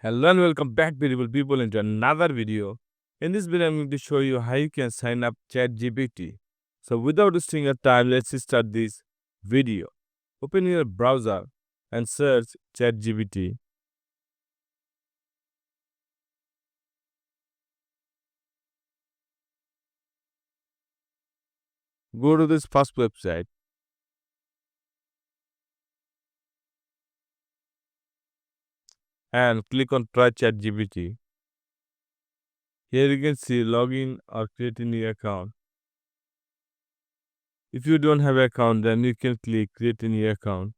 Hello and welcome back, beautiful people, into another video. In this video, I'm going to show you how you can sign up ChatGPT. So, without wasting your time, let's start this video. Open your browser and search ChatGPT. Go to this first website and click on Try ChatGPT. Here you can see login or create a new account. If you don't have an account, then you can click create a new account.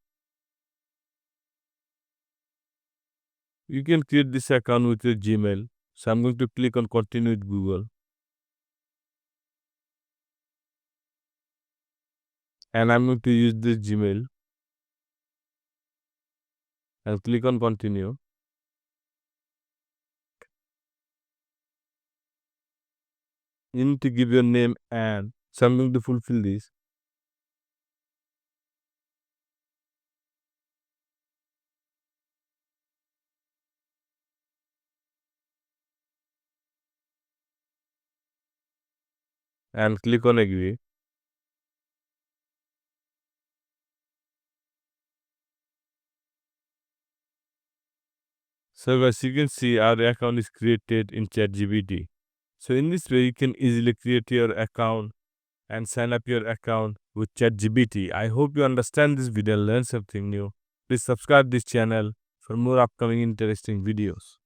You can create this account with your Gmail. So I'm going to click on continue with Google. And I'm going to use this Gmail and click on continue. You need to give your name and so I'm going to fulfill this. And click on agree. So guys, you can see our account is created in ChatGPT. So in this way, you can easily create your account and sign up your account with ChatGPT. I hope you understand this video and learn something new. Please subscribe this channel for more upcoming interesting videos.